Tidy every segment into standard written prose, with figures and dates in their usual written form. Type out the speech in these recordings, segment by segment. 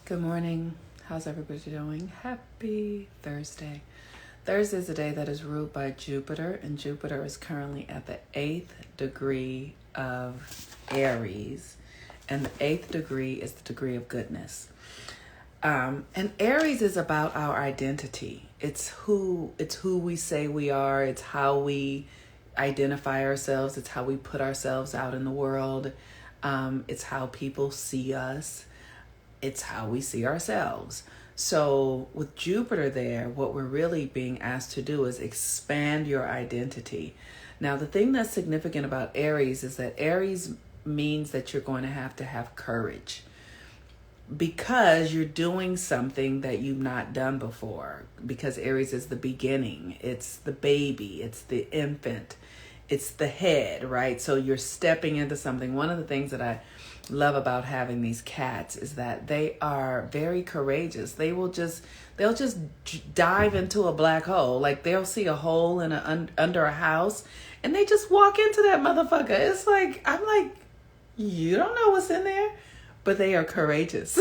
Good morning. How's everybody doing? Happy Thursday. Thursday is a day that is ruled by Jupiter, and Jupiter is currently at the 8th degree of Aries, and the 8th degree is the degree of goodness. And Aries is about our identity. It's who we say we are. It's how we identify ourselves. It's how we put ourselves out in the world. It's how people see us. It's how we see ourselves. So with Jupiter there, what we're really being asked to do is expand your identity. Now, the thing that's significant about Aries is that Aries means that you're going to have courage because you're doing something that you've not done before. Because Aries is the beginning. It's the baby. It's the infant. It's the head, right? So you're stepping into something. One of the things that I love about having these cats is that they are very courageous. They'll just dive into a black hole. Like they'll see a hole in under a house and they just walk into that motherfucker. It's like, I'm like, you don't know what's in there, but they are courageous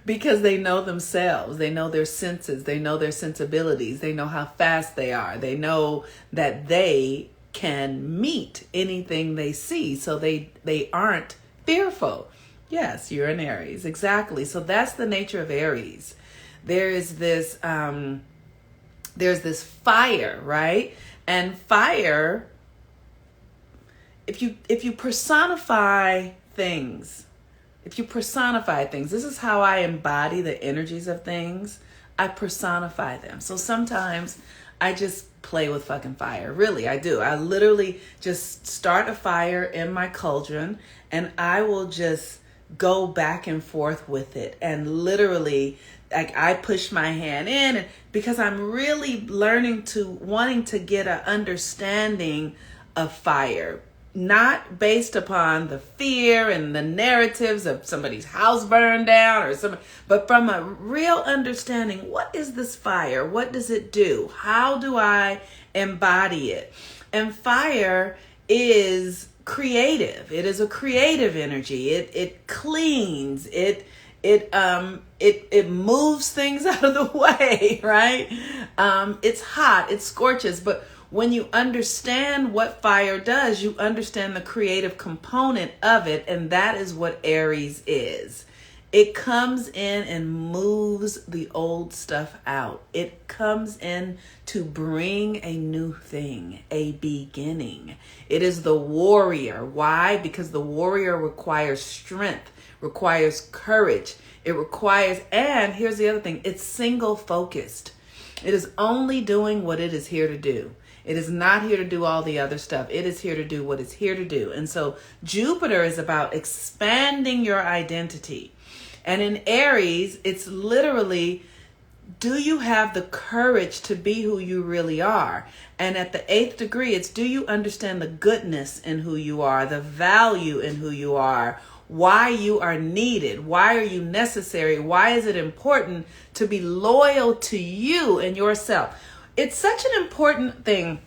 because they know themselves. They know their senses. They know their sensibilities. They know how fast they are. They know that they can meet anything they see. So they aren't fearful. Yes, you're an Aries. Exactly. So that's the nature of Aries. There's this fire, right? And fire, if you personify things, this is how I embody the energies of things. I personify them. So sometimes I just play with fucking fire. Really, I do. I literally just start a fire in my cauldron and I will just go back and forth with it. And literally, like I push my hand in because I'm really wanting to get an understanding of fire. Not based upon the fear and the narratives of somebody's house burned down or something, but from a real understanding. What is this fire? What does it do? How do I embody it? And fire is creative. It is a creative energy. It cleans. It moves things out of the way, right? It's hot. It scorches, but when you understand what fire does, you understand the creative component of it, and that is what Aries is. It comes in and moves the old stuff out. It comes in to bring a new thing, a beginning. It is the warrior. Why? Because the warrior requires strength, requires courage. It requires, and here's the other thing, it's single focused. It is only doing what it is here to do. It is not here to do all the other stuff. It is here to do what it's here to do. And so Jupiter is about expanding your identity. And in Aries, it's literally, do you have the courage to be who you really are? And at the 8th degree, it's, do you understand the goodness in who you are, the value in who you are, why you are needed, why are you necessary, why is it important to be loyal to you and yourself? It's such an important thing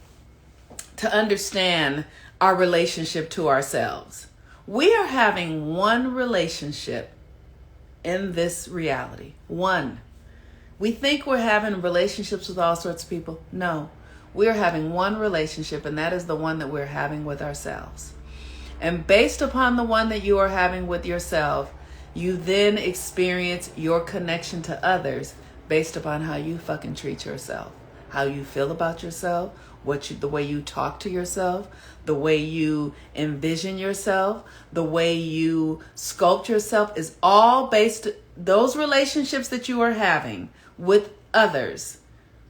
to understand our relationship to ourselves. We are having one relationship in this reality. One. We think we're having relationships with all sorts of people. No, we're having one relationship, and that is the one that we're having with ourselves. And based upon the one that you are having with yourself, you then experience your connection to others based upon how you fucking treat yourself. How you feel about yourself, the way you talk to yourself, the way you envision yourself, the way you sculpt yourself is all based, those relationships that you are having with others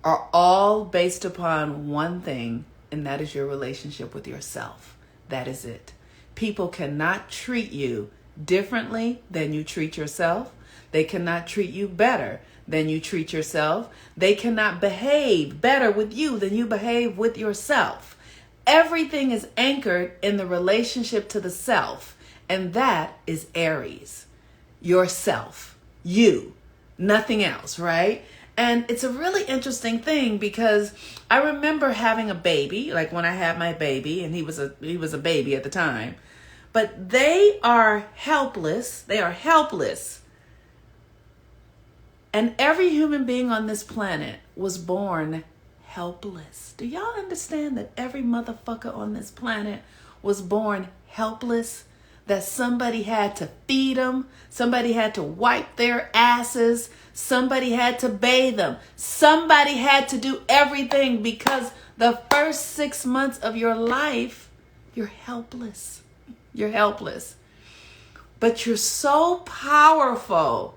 are all based upon one thing, and that is your relationship with yourself. That is it. People cannot treat you differently than you treat yourself. They cannot treat you better than you treat yourself. They cannot behave better with you than you behave with yourself. Everything is anchored in the relationship to the self, and that is Aries. Yourself, you, nothing else, right? And it's a really interesting thing because I remember having a baby, like when I had my baby, and he was a baby at the time, but they are helpless. They are helpless And every human being on this planet was born helpless. Do y'all understand that every motherfucker on this planet was born helpless? That somebody had to feed them, somebody had to wipe their asses, somebody had to bathe them, somebody had to do everything, because the first 6 months of your life, you're helpless. You're helpless. But you're so powerful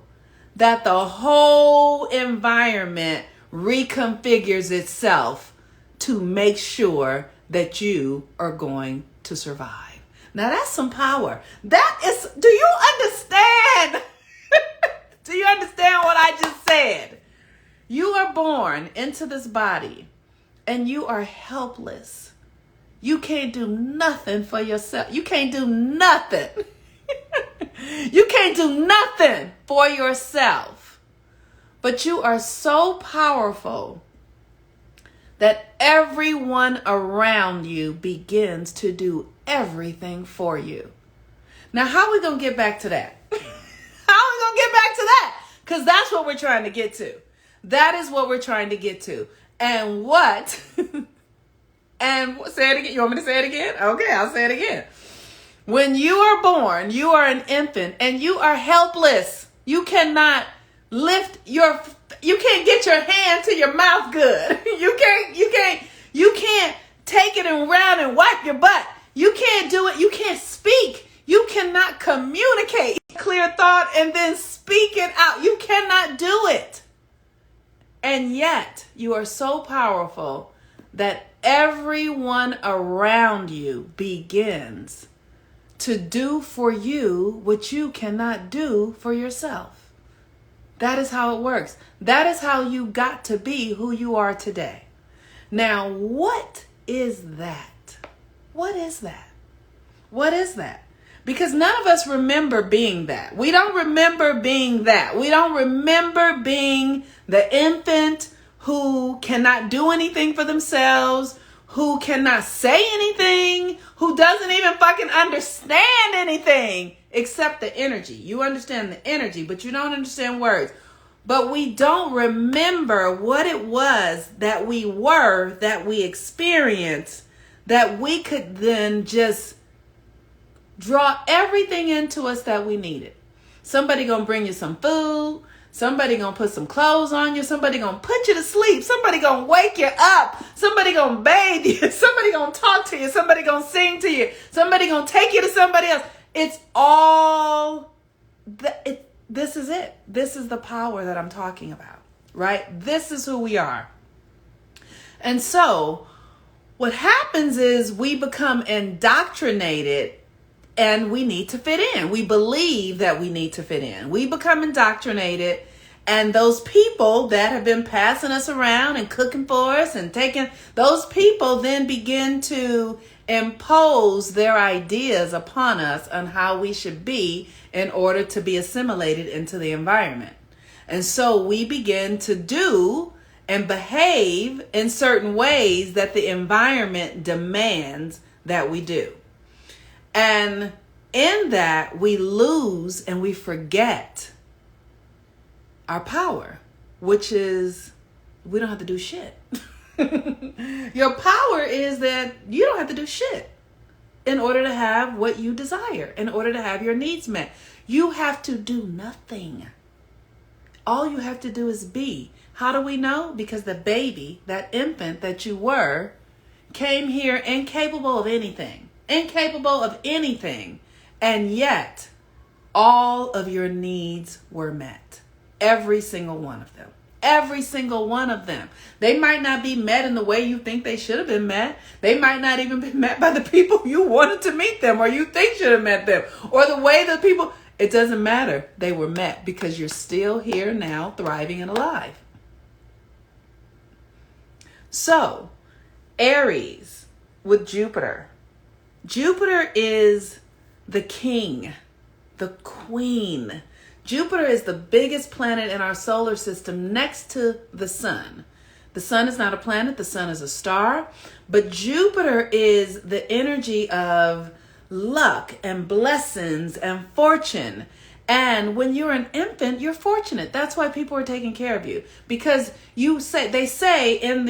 that the whole environment reconfigures itself to make sure that you are going to survive. Now that's some power. That is, do you understand? Do you understand what I just said? You are born into this body and you are helpless. You can't do nothing for yourself. You can't do nothing. You can't do nothing for yourself. But you are so powerful that everyone around you begins to do everything for you. Now, how are we going to get back to that? How are we going to get back to that? Because that's what we're trying to get to. That is what we're trying to get to. And what? And say it again. You want me to say it again? Okay, I'll say it again. When you are born, you are an infant and you are helpless. You cannot you can't get your hand to your mouth good. You can't take it around and wipe your butt. You can't do it. You can't speak. You cannot communicate clear thought and then speak it out. You cannot do it. And yet you are so powerful that everyone around you begins to do for you what you cannot do for yourself. That is how it works. That is how you got to be who you are today. Now, what is that? What is that? What is that? Because none of us remember being that. We don't remember being that. We don't remember being the infant who cannot do anything for themselves, who cannot say anything, who doesn't even fucking understand anything except the energy. You understand the energy, but you don't understand words. But we don't remember what it was that we were, that we experienced, that we could then just draw everything into us that we needed. Somebody gonna bring you some food. Somebody gonna put some clothes on you. Somebody gonna put you to sleep. Somebody gonna wake you up. Somebody gonna bathe you. Somebody gonna talk to you. Somebody gonna sing to you. Somebody gonna take you to somebody else. It's all, this is it. This is the power that I'm talking about, right? This is who we are. And so what happens is we become indoctrinated and we need to fit in. We believe that we need to fit in. We become indoctrinated, and those people that have been passing us around and cooking for us and taking, those people then begin to impose their ideas upon us on how we should be in order to be assimilated into the environment. And so we begin to do and behave in certain ways that the environment demands that we do. And in that, we lose and we forget our power, which is we don't have to do shit. Your power is that you don't have to do shit in order to have what you desire, in order to have your needs met. You have to do nothing. All you have to do is be. How do we know? Because the baby, that infant that you were, came here incapable of anything. Incapable of anything. And yet, all of your needs were met. Every single one of them. Every single one of them. They might not be met in the way you think they should have been met. They might not even be met by the people you wanted to meet them or you think should have met them. Or the way the people, it doesn't matter. They were met because you're still here now, thriving and alive. So, Aries with Jupiter. Jupiter is the king, the queen. Jupiter is the biggest planet in our solar system next to the sun. The sun is not a planet, the sun is a star. But Jupiter is the energy of luck and blessings and fortune And when you're an infant, you're fortunate. That's why people are taking care of you, because they say in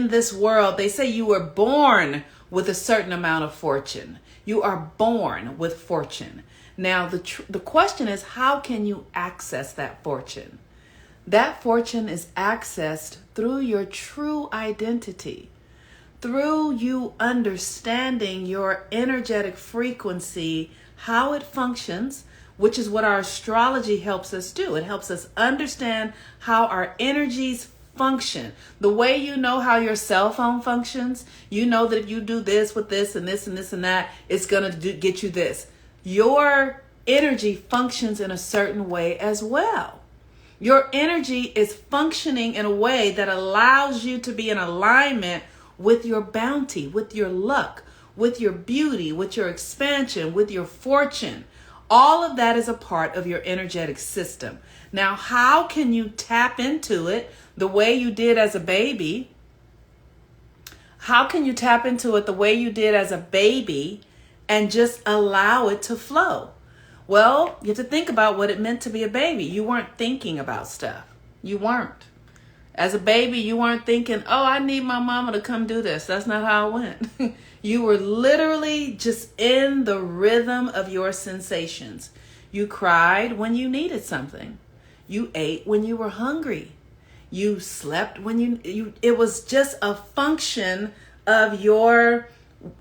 this world, they say you were born with a certain amount of fortune. You are born with fortune. Now, the question is, how can you access that fortune? That fortune is accessed through your true identity, through you understanding your energetic frequency, how it functions, which is what our astrology helps us do. It helps us understand how our energies function. The way you know how your cell phone functions, you know that if you do this with this and this and this and that, it's going to get you this. Your energy functions in a certain way as well. Your energy is functioning in a way that allows you to be in alignment with your bounty, with your luck, with your beauty, with your expansion, with your fortune. All of that is a part of your energetic system. Now, how can you tap into it the way you did as a baby? How can you tap into it the way you did as a baby and just allow it to flow? Well, you have to think about what it meant to be a baby. You weren't thinking about stuff. You weren't. As a baby, you weren't thinking, oh, I need my mama to come do this. That's not how it went. You were literally just in the rhythm of your sensations. You cried when you needed something. You ate when you were hungry. You slept when you it was just a function of your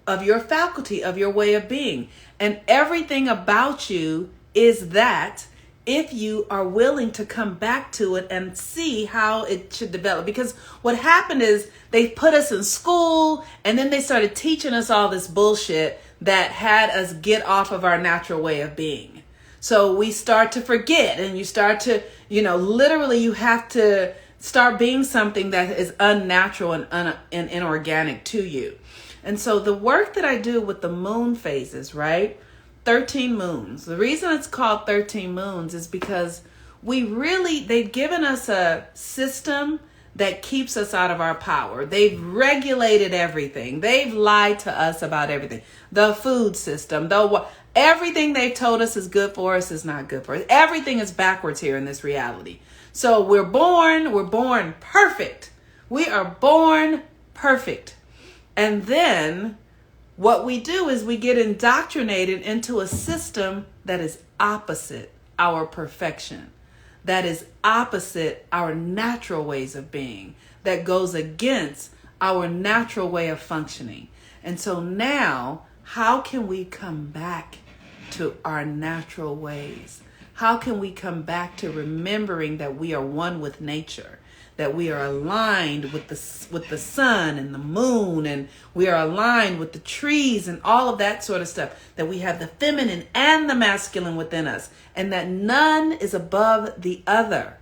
faculty, of your way of being. And everything about you is that, if you are willing to come back to it and see how it should develop. Because what happened is they put us in school and then they started teaching us all this bullshit that had us get off of our natural way of being. So we start to forget, and you start to, literally you have to start being something that is unnatural and inorganic to you. And so the work that I do with the moon phases, right? 13 moons. The reason it's called 13 moons is because they've given us a system that keeps us out of our power. They've regulated everything. They've lied to us about everything. The food system, everything they've told us is good for us is not good for us. Everything is backwards here in this reality. So we're born perfect. We are born perfect. And then what we do is we get indoctrinated into a system that is opposite our perfection, that is opposite our natural ways of being, that goes against our natural way of functioning. And so now, how can we come back to our natural ways? How can we come back to remembering that we are one with nature? That we are aligned with the sun and the moon, and we are aligned with the trees and all of that sort of stuff, that we have the feminine and the masculine within us, and that none is above the other.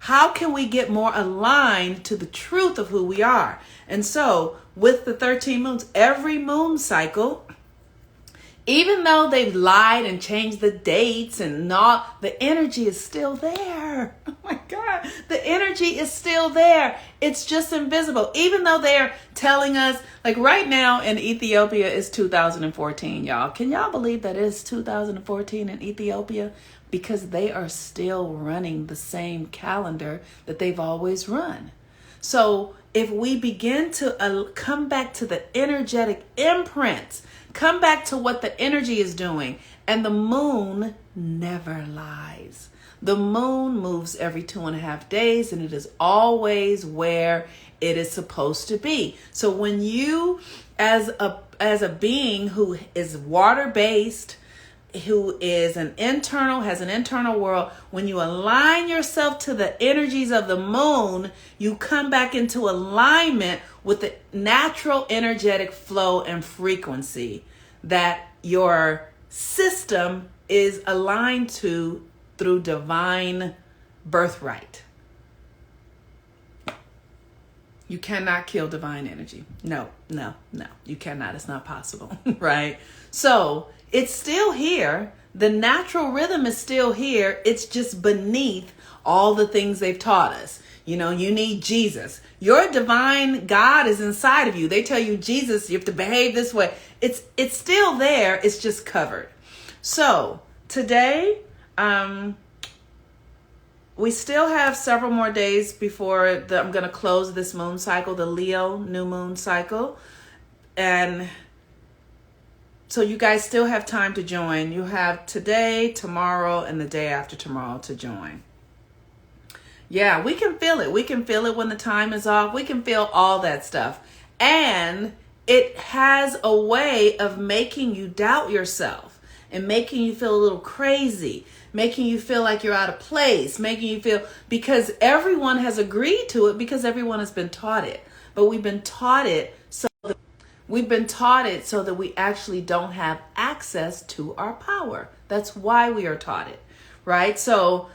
How can we get more aligned to the truth of who we are? And so with the 13 moons, every moon cycle, even though they've lied and changed the dates and not, the energy is still there. Oh my God, the energy is still there. It's just invisible. Even though they're telling us, like right now in Ethiopia is 2014, y'all. Can y'all believe that it's 2014 in Ethiopia? Because they are still running the same calendar that they've always run. So if we begin to come back to the energetic imprints, come back to what the energy is doing, and the moon never lies. The moon moves every 2.5 days, and it is always where it is supposed to be. So when you, as a being who is water-based, who is has an internal world, when you align yourself to the energies of the moon, you come back into alignment with the natural energetic flow and frequency that your system is aligned to through divine birthright. You cannot kill divine energy. No, you cannot. It's not possible, right? So it's still here. The natural rhythm is still here. It's just beneath all the things they've taught us. You need Jesus. Your divine God is inside of you. They tell you, Jesus, you have to behave this way. It's still there. It's just covered. So today, we still have several more days before I'm going to close this moon cycle, the Leo new moon cycle. And so you guys still have time to join. You have today, tomorrow, and the day after tomorrow to join. Yeah, we can feel it. We can feel it when the time is off. We can feel all that stuff. And it has a way of making you doubt yourself and making you feel a little crazy, making you feel like you're out of place, making you feel, because everyone has agreed to it, because everyone has been taught it. But we've been taught it so that we actually don't have access to our power. That's why we are taught it, right? So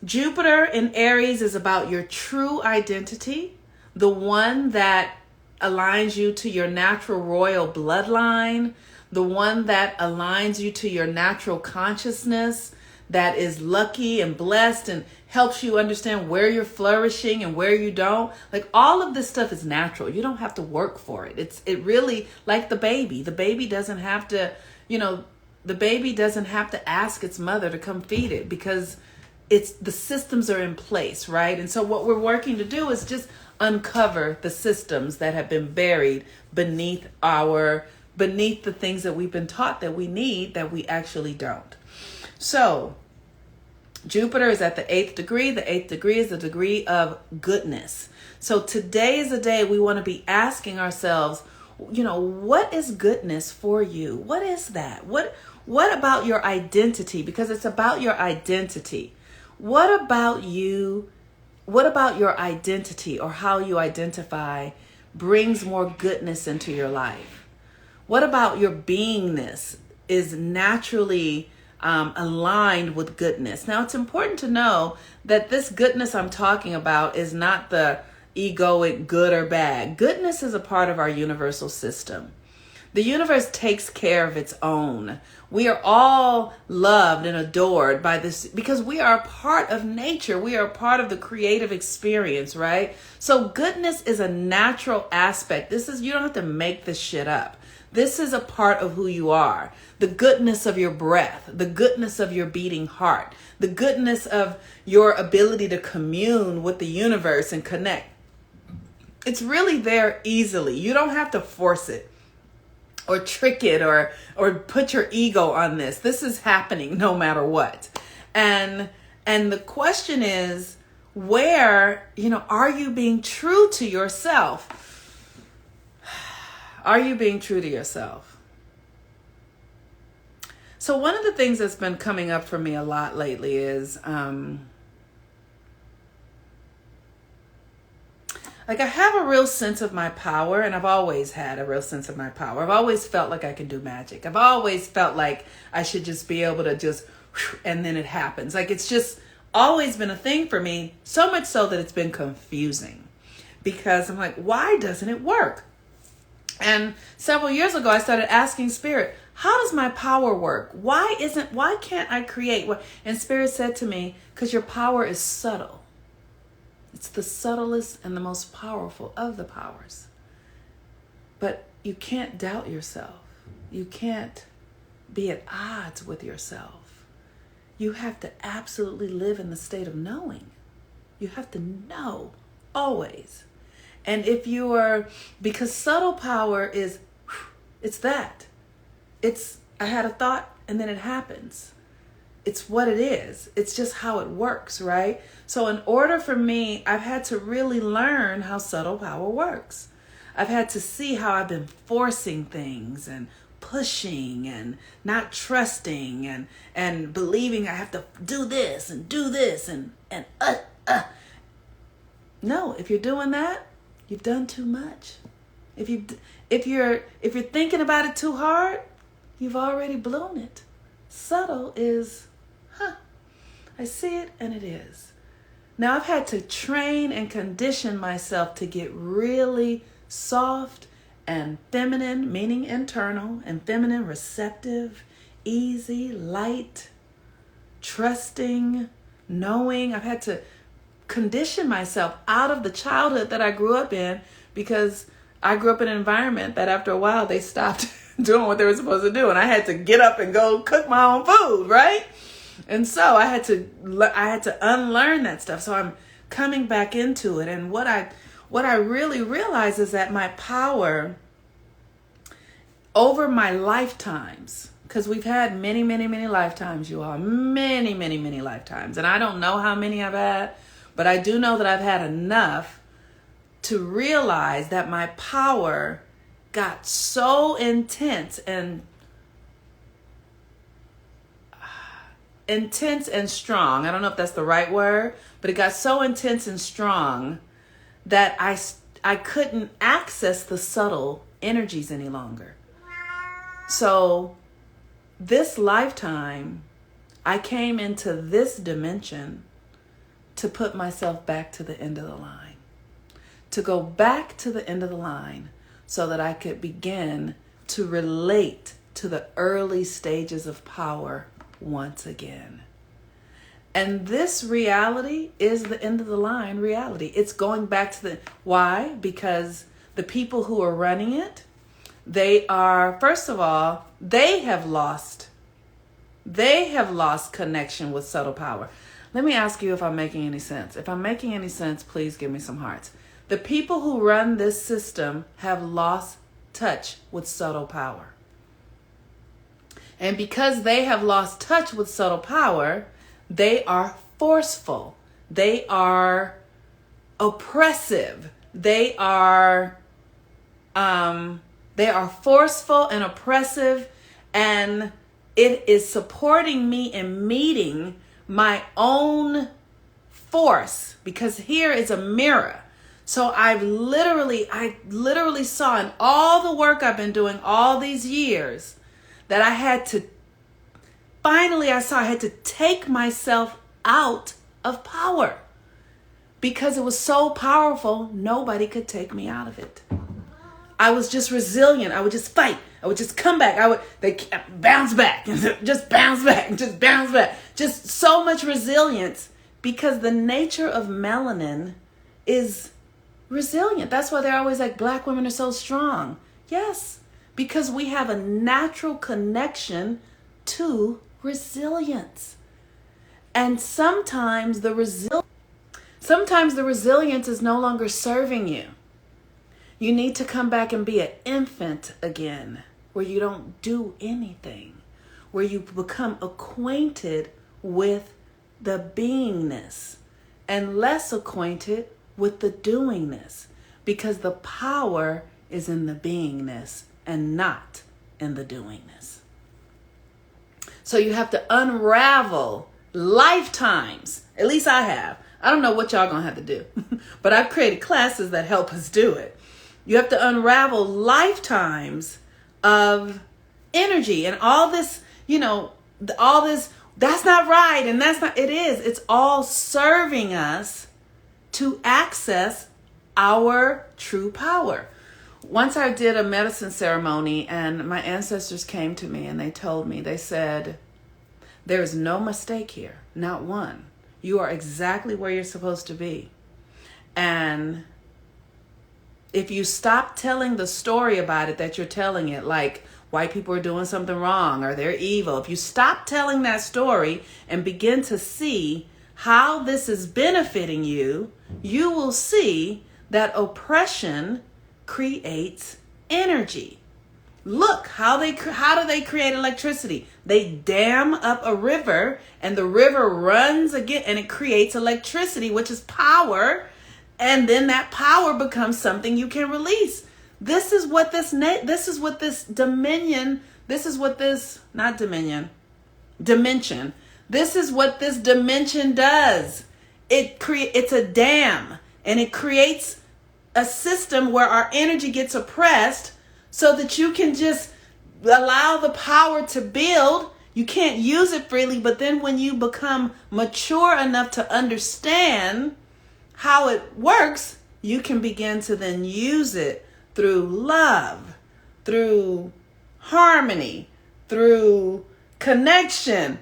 Jupiter in Aries is about your true identity, the one that aligns you to your natural royal bloodline, the one that aligns you to your natural consciousness, that is lucky and blessed and helps you understand where you're flourishing and where you don't. Like, all of this stuff is natural. You don't have to work for it. It really, like the baby. The baby doesn't have to, the baby doesn't have to ask its mother to come feed it, because the systems are in place, right? And so what we're working to do is just uncover the systems that have been buried beneath the things that we've been taught that we need, that we actually don't. So Jupiter is at the 8th degree. The 8th degree is the degree of goodness. So today is a day we want to be asking ourselves, what is goodness for you? What is that? What about your identity? Because it's about your identity. What about you? What about your identity, or how you identify, brings more goodness into your life? What about your beingness is naturally aligned with goodness? Now, it's important to know that this goodness I'm talking about is not the egoic good or bad. Goodness is a part of our universal system. The universe takes care of its own. We are all loved and adored by this because we are a part of nature. We are a part of the creative experience, right? So goodness is a natural aspect. You don't have to make this shit up. This is a part of who you are. The goodness of your breath, the goodness of your beating heart, the goodness of your ability to commune with the universe and connect. It's really there easily. You don't have to force it or trick it or put your ego on this. This is happening no matter what. And the question is, where, are you being true to yourself? Are you being true to yourself? So one of the things that's been coming up for me a lot lately is, I have a real sense of my power, and I've always had a real sense of my power. I've always felt like I can do magic. I've always felt like I should just be able to just, and then it happens. Like, it's just always been a thing for me, so much so that it's been confusing, because I'm like, why doesn't it work? And several years ago, I started asking Spirit, how does my power work? Why can't I create? And Spirit said to me, because your power is subtle. It's the subtlest and the most powerful of the powers. But you can't doubt yourself. You can't be at odds with yourself. You have to absolutely live in the state of knowing. You have to know always. And because subtle power is, I had a thought and then it happens. It's what it is. It's just how it works, right? So in order for me, I've had to really learn how subtle power works. I've had to see how I've been forcing things and pushing and not trusting and believing I have to do this and No, if you're doing that, you've done too much. If you're thinking about it too hard, you've already blown it. Subtle is, I see it and it is. Now I've had to train and condition myself to get really soft and feminine, meaning internal, and feminine, receptive, easy, light, trusting, knowing. I've had to condition myself out of the childhood that I grew up in, because I grew up in an environment that after a while they stopped doing what they were supposed to do, and I had to get up and go cook my own food, right? And so I had to unlearn that stuff. So I'm coming back into it, and what I really realize is that my power over my lifetimes, because we've had many, many, many lifetimes, you all, many, many, many lifetimes, and I don't know how many I've had, but I do know that I've had enough to realize that my power got so intense and strong. I don't know if that's the right word, but it got so intense and strong that I couldn't access the subtle energies any longer. So this lifetime, I came into this dimension to put myself back to the end of the line, to go back to the end of the line so that I could begin to relate to the early stages of power once again. And this reality is the end of the line reality. It's going back to why? Because the people who are running it, they are, first of all, they have lost connection with subtle power. Let me ask you if I'm making any sense. If I'm making any sense, please give me some hearts. The people who run this system have lost touch with subtle power. And because they have lost touch with subtle power, they are forceful. They are oppressive. They are forceful and oppressive, and it is supporting me in meeting my own force, because here is a mirror. So I literally saw in all the work I've been doing all these years that I had to take myself out of power, because it was so powerful, nobody could take me out of it. I was just resilient. I would just fight. I would just come back. They bounce back, just bounce back, just bounce back. Just so much resilience, because the nature of melanin is resilient. That's why they're always like, Black women are so strong. Yes, because we have a natural connection to resilience. And sometimes the resilience is no longer serving you. You need to come back and be an infant again, where you don't do anything, where you become acquainted with the beingness and less acquainted with the doingness, because the power is in the beingness and not in the doingness. So you have to unravel lifetimes. At least I have. I don't know what y'all gonna have to do, but I've created classes that help us do it. You have to unravel lifetimes of energy and all this, all this, that's not right. And that's not, it is. It's all serving us to access our true power. Once I did a medicine ceremony, and my ancestors came to me and they told me, they said, there is no mistake here, not one. You are exactly where you're supposed to be. And if you stop telling the story about it that you're telling it, like white people are doing something wrong or they're evil, if you stop telling that story and begin to see how this is benefiting you, you will see that oppression creates energy. Look, how do they create electricity? They dam up a river, and the river runs again, and it creates electricity, which is power. And then that power becomes something you can release. This is what this dimension, this is what this dimension does. It's a dam, and it creates a system where our energy gets oppressed so that you can just allow the power to build. You can't use it freely, but then when you become mature enough to understand how it works, you can begin to then use it through love, through harmony, through connection,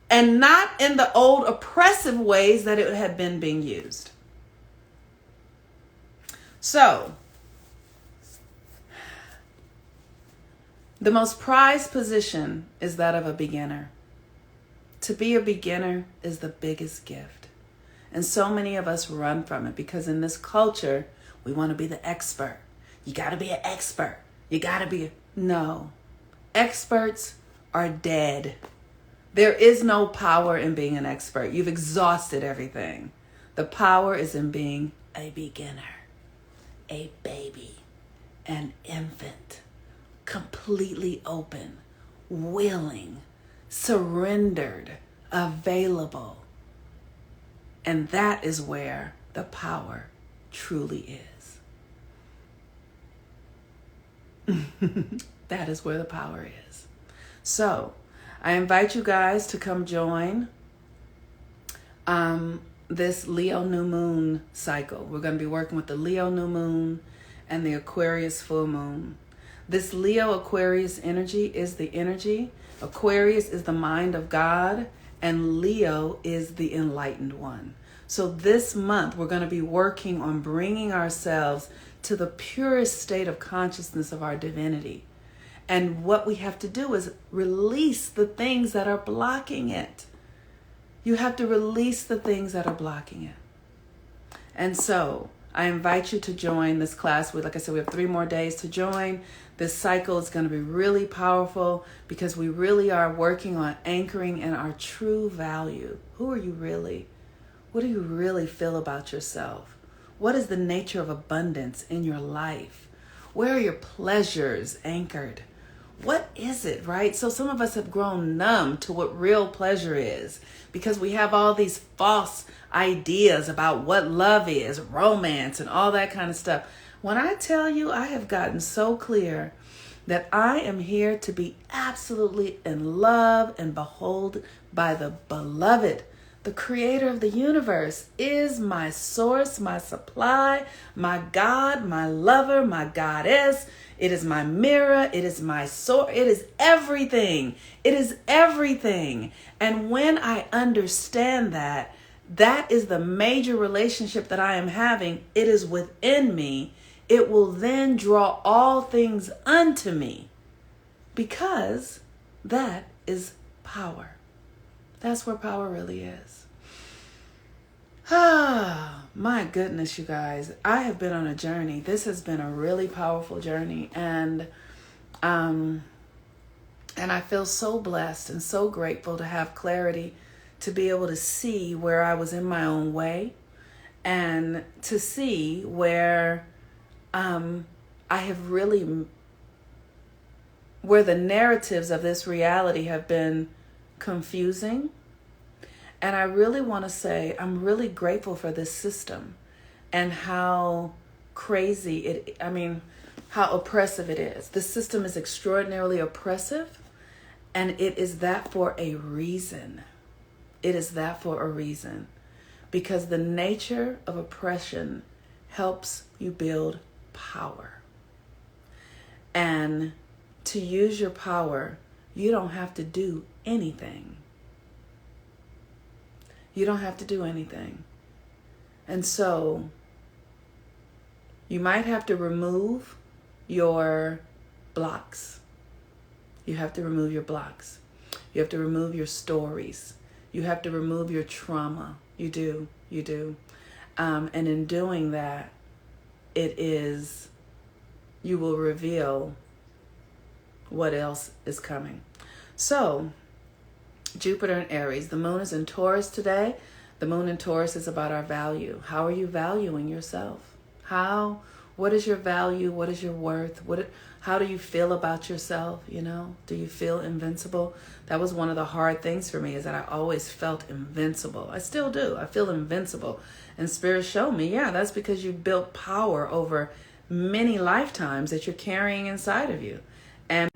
and not in the old oppressive ways that it had been being used. So, The most prized position is that of a beginner. To be a beginner is the biggest gift. And so many of us run from it because in this culture, we want to be the expert. You got to be an expert. You got to be. No. Experts are dead. There is no power in being an expert. You've exhausted everything. The power is in being a beginner, a baby, an infant, completely open, willing, surrendered, available. And that is where the power truly is. That is where the power is. So I invite you guys to come join this Leo new moon cycle. We're going to be working with the Leo new moon and the Aquarius full moon. This Leo Aquarius energy is the energy. Aquarius is the mind of God, and Leo is the enlightened one. So this month, we're going to be working on bringing ourselves to the purest state of consciousness of our divinity. And what we have to do is release the things that are blocking it. You have to release the things that are blocking it. And so I invite you to join this class. Like I said, we have 3 more days to join. This cycle is going to be really powerful because we really are working on anchoring in our true value. Who are you really? What do you really feel about yourself? What is the nature of abundance in your life? Where are your pleasures anchored? What is it, right? So some of us have grown numb to what real pleasure is because we have all these false ideas about what love is, romance, and all that kind of stuff. When I tell you, I have gotten so clear that I am here to be absolutely in love and behold by the beloved. The creator of the universe is my source, my supply, my God, my lover, my goddess. It is my mirror. It is my source. It is everything. It is everything. And when I understand that, that is the major relationship that I am having. It is within me. It will then draw all things unto me because that is power. That's where power really is. Ah, my goodness, you guys. I have been on a journey. This has been a really powerful journey. And I feel so blessed and so grateful to have clarity to be able to see where I was in my own way and to see where I have really, where the narratives of this reality have been confusing. And I really want to say I'm really grateful for this system and how crazy how oppressive it is. This system is extraordinarily oppressive, and it is that for a reason. It is that for a reason. Because the nature of oppression helps you build power. And to use your power, you don't have to do anything. You don't have to do anything. And so you might have to remove your blocks. You have to remove your blocks. You have to remove your stories. You have to remove your trauma. You do. And in doing that, you will reveal what else is coming. So, Jupiter and Aries. The moon is in Taurus today. The moon in Taurus is about our value. How are you valuing yourself? What is your value? What is your worth? How do you feel about yourself? Do you feel invincible? That was one of the hard things for me, is that I always felt invincible. I still do. I feel invincible. And Spirit showed me, that's because you built power over many lifetimes that you're carrying inside of you. And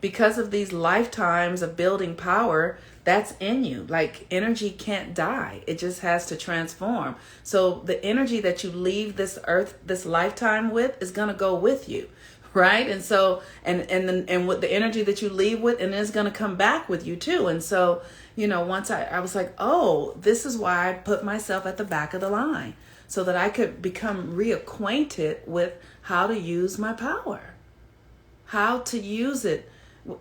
because of these lifetimes of building power, that's in you. Like, energy can't die. It just has to transform. So the energy that you leave this earth, this lifetime with, is going to go with you. Right? And so, and with the energy that you leave with, and it's going to come back with you too. And so, once I was like, oh, this is why I put myself at the back of the line, so that I could become reacquainted with how to use my power. how to use it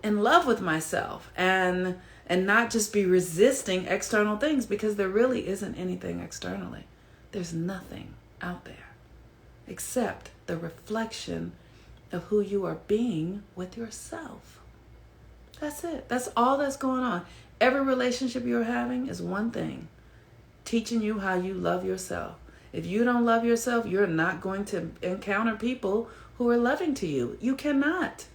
in love with myself, and not just be resisting external things, because there really isn't anything externally. There's nothing out there except the reflection of who you are being with yourself. That's it. That's all that's going on. Every relationship you're having is one thing: teaching you how you love yourself. If you don't love yourself, you're not going to encounter people who are loving to you. You cannot.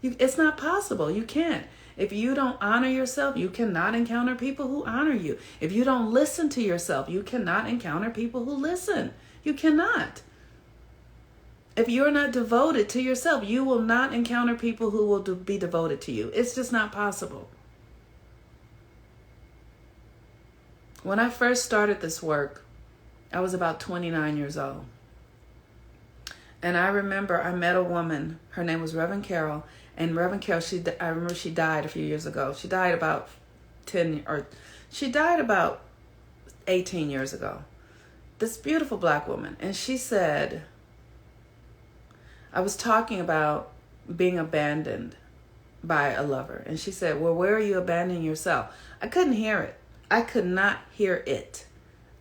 It's not possible. You can't. If you don't honor yourself, you cannot encounter people who honor you. If you don't listen to yourself, you cannot encounter people who listen. You cannot. If you're not devoted to yourself, you will not encounter people who will be devoted to you. It's just not possible. When I first started this work, I was about 29 years old. And I remember I met a woman. Her name was Reverend Carol. And Reverend Carol, I remember she died a few years ago. She died about 18 years ago. This beautiful black woman. And she said, I was talking about being abandoned by a lover. And she said, well, where are you abandoning yourself? I couldn't hear it. I could not hear it.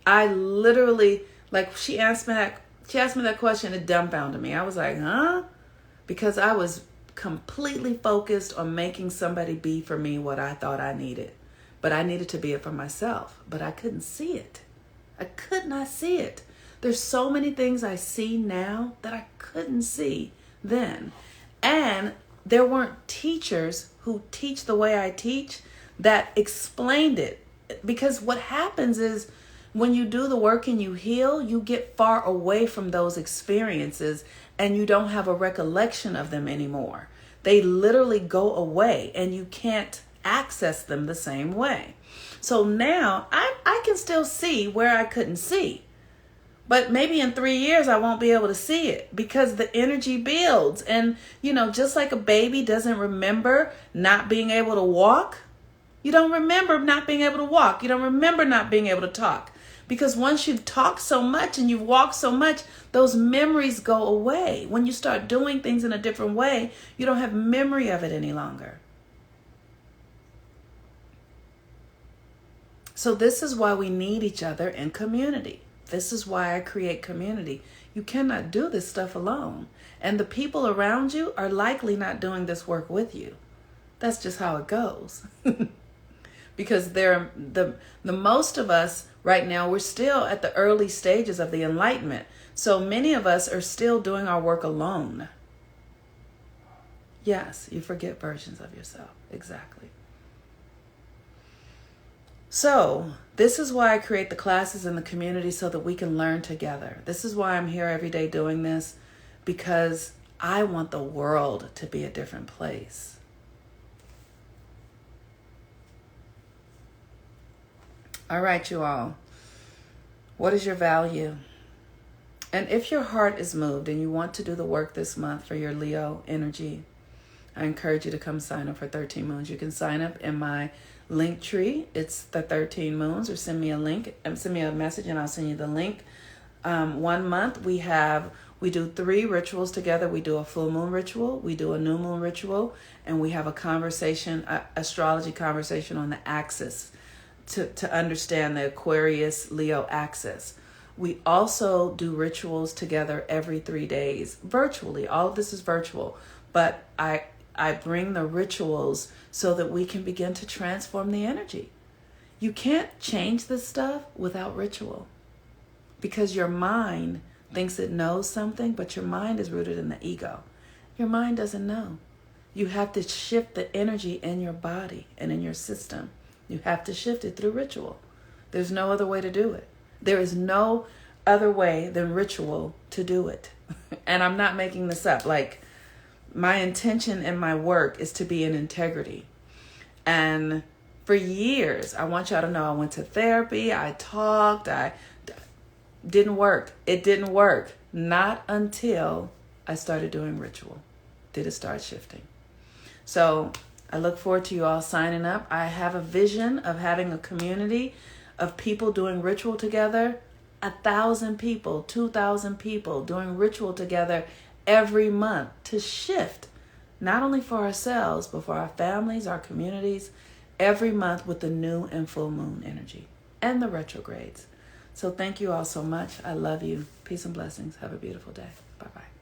I literally, she asked me that question, it dumbfounded me. I was like, huh? Because I was completely focused on making somebody be for me what I thought I needed. But I needed to be it for myself. But I couldn't see it. I could not see it. There's so many things I see now that I couldn't see then. And there weren't teachers who teach the way I teach that explained it. Because what happens is, when you do the work and you heal, you get far away from those experiences and you don't have a recollection of them anymore. They literally go away and you can't access them the same way. So now I can still see where I couldn't see. But maybe in 3 years, I won't be able to see it because the energy builds. And, just like a baby doesn't remember not being able to walk, you don't remember not being able to walk. You don't remember not being able to talk. Because once you've talked so much and you've walked so much, those memories go away. When you start doing things in a different way, you don't have memory of it any longer. So this is why we need each other in community. This is why I create community. You cannot do this stuff alone. And the people around you are likely not doing this work with you. That's just how it goes. Because the most of us right now, we're still at the early stages of the enlightenment. So many of us are still doing our work alone. Yes, you forget versions of yourself. Exactly. So this is why I create the classes in the community, so that we can learn together. This is why I'm here every day doing this, because I want the world to be a different place. All right, you all. What is your value? And if your heart is moved and you want to do the work this month for your Leo energy, I encourage you to come sign up for 13 Moons. You can sign up in my link tree. It's the 13 Moons, or send me a link and send me a message and I'll send you the link. 1 month we do 3 rituals together. We do a full moon ritual, we do a new moon ritual, and we have a conversation, astrology conversation on the axis to understand the Aquarius Leo axis. We also do rituals together every 3 days, virtually. All of this is virtual, but I bring the rituals so that we can begin to transform the energy. You can't change this stuff without ritual, because your mind thinks it knows something, but your mind is rooted in the ego. Your mind doesn't know. You have to shift the energy in your body and in your system. You have to shift it through ritual. There's no other way to do it. There is no other way than ritual to do it. And I'm not making this up. My intention in my work is to be in integrity. And for years, I want y'all to know, I went to therapy, I talked, didn't work. It didn't work. Not until I started doing ritual did it start shifting. So I look forward to you all signing up. I have a vision of having a community of people doing ritual together, 1,000 people, 2,000 people doing ritual together every month to shift not only for ourselves, but for our families, our communities, every month with the new and full moon energy and the retrogrades. So thank you all so much. I love you. Peace and blessings. Have a beautiful day. Bye-bye.